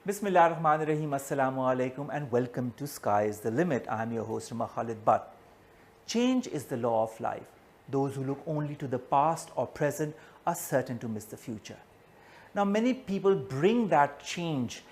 Bismillahirrahmanirrahim. Assalamu alaikum and welcome to Sky is the Limit. I am your host Omar Khalid Butt. Change is the law of life. Those who look only to the past or present are certain to miss the future. Now, many people bring that change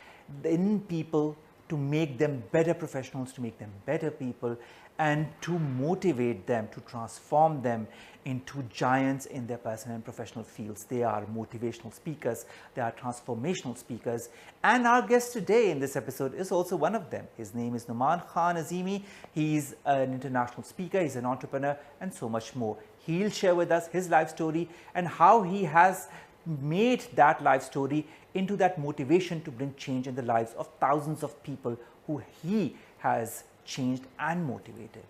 in people to make them better professionals, to make them better people, and to motivate them, to transform them into giants in their personal and professional fields. They are motivational speakers, they are transformational speakers, and our guest today in this episode is also one of them. His name is Omar Khalid Butt. He's an international speaker, he's an entrepreneur, and so much more. He'll share with us his life story and how he has made that life story into that motivation to bring change in the lives of thousands of people who he has changed and motivated.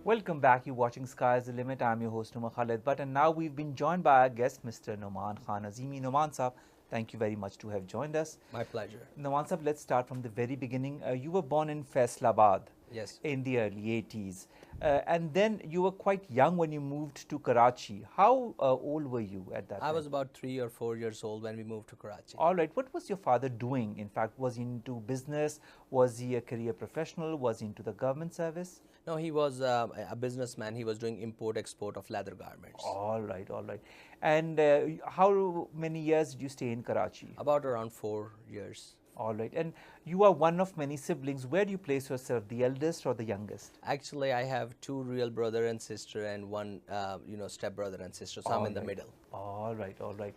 Welcome back. You're watching Sky is the Limit. I'm your host Omar Khalid Butt, and now we've been joined by our guest, Mr. Nouman Khan Azimi. Nouman Saab, thank you very much to have joined us. My pleasure. Nouman Saab, let's start from the very beginning. You were born in Faisalabad. Yes. In the early 80s. And then you were quite young when you moved to Karachi. How old were you at that time? I was about 3 or 4 years old when we moved to Karachi. All right. What was your father doing? In fact, was he into business? Was he a career professional? Was he into the government service? No, he was a businessman. He was doing import-export of leather garments. All right, all right. And how many years did you stay in Karachi? About around 4 years. All right. And you are one of many siblings. Where do you place yourself, the eldest or the youngest? Actually, I have 2 real brother and sister and 1, step brother and sister. So I'm in the middle. All right, all right.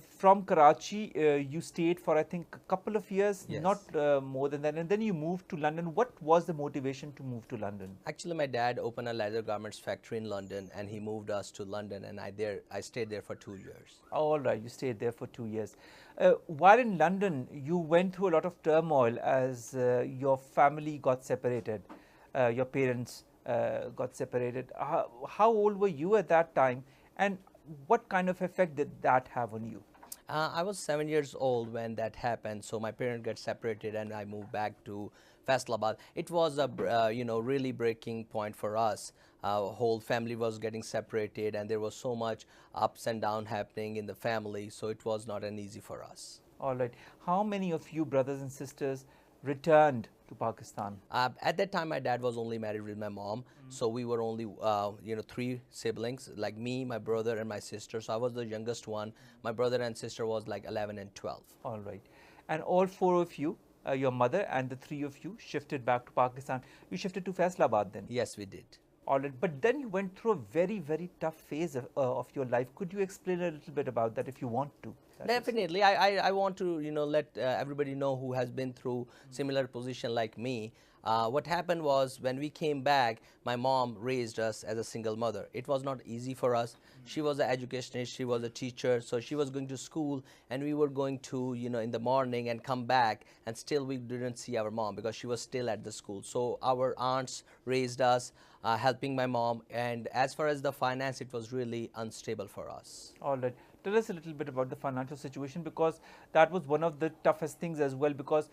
From Karachi, you stayed for, I think, a couple of years, yes. Not more than that. And then you moved to London. What was the motivation to move to London? Actually, my dad opened a leather garments factory in London and he moved us to London, and I stayed there for 2 years. All right, you stayed there for 2 years. While in London, you went through a lot of turmoil as your family got separated, your parents got separated. How old were you at that time, and what kind of effect did that have on you? I was 7 years old when that happened, so my parents got separated and I moved back to Faisalabad. It was a really breaking point for us. Our whole family was getting separated and there was so much ups and down happening in the family, so it was not an easy for us. All right. How many of you brothers and sisters returned to Pakistan? At that time, my dad was only married with my mom, so we were only 3 siblings, like me, my brother, and my sister. So I was the youngest one. My brother and sister was like 11 and 12. All right, and all 4 of you, your mother and the 3 of you, shifted back to Pakistan. You shifted to Faisalabad then? Yes, we did. All right, but then you went through a very, very tough phase of your life. Could you explain a little bit about that if you want to? Definitely. I want to let everybody know who has been through similar position like me. What happened was, when we came back, my mom raised us as a single mother. It was not easy for us. She was an educationist, she was a teacher, so she was going to school and we were going to, in the morning and come back, and still we didn't see our mom because she was still at the school. So our aunts raised us, helping my mom, and as far as the finance, it was really unstable for us. All right. Tell us a little bit about the financial situation, because that was one of the toughest things as well, because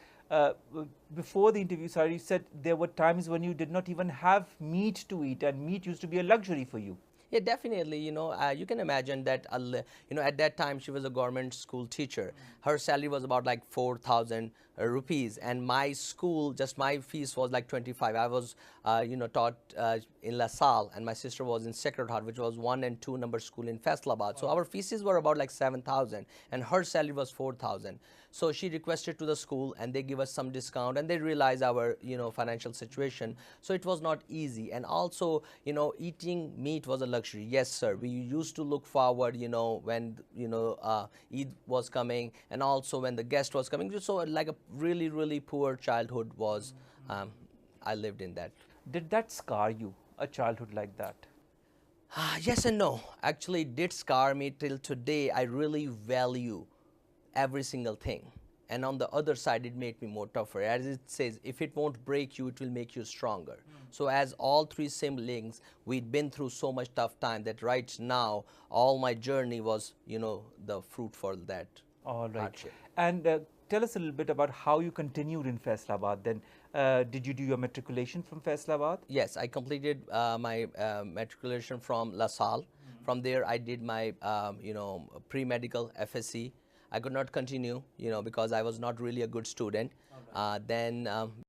before the interview, sorry, you said there were times when you did not even have meat to eat, and meat used to be a luxury for you. Yeah, definitely. You can imagine that, at that time she was a government school teacher. Her salary was about like 4,000 rupees, and my school, just my fees was like 25. I was, taught in La Salle, and my sister was in Sacred Heart, which was 1 and 2 number school in Faisalabad. So our fees were about like 7,000, and her salary was 4,000. So she requested to the school, and they give us some discount, and they realize our, financial situation. So it was not easy. And also, eating meat was a luxury. Yes, sir. We used to look forward, when, Eid was coming, and also when the guest was coming. So like a really, really poor childhood was, I lived in that. Did that scar you, a childhood like that? Yes and no. Actually, it did scar me till today. I really value every single thing. And on the other side, it made me more tougher. As it says, if it won't break you, it will make you stronger. So as all three siblings, we'd been through so much tough time that right now, all my journey was, the fruit for that All right. hardship. And tell us a little bit about how you continued in Faisalabad. Then, did you do your matriculation from Faisalabad? Yes, I completed my matriculation from La Salle. From there, I did my, pre-medical FSC. I could not continue, because I was not really a good student. Then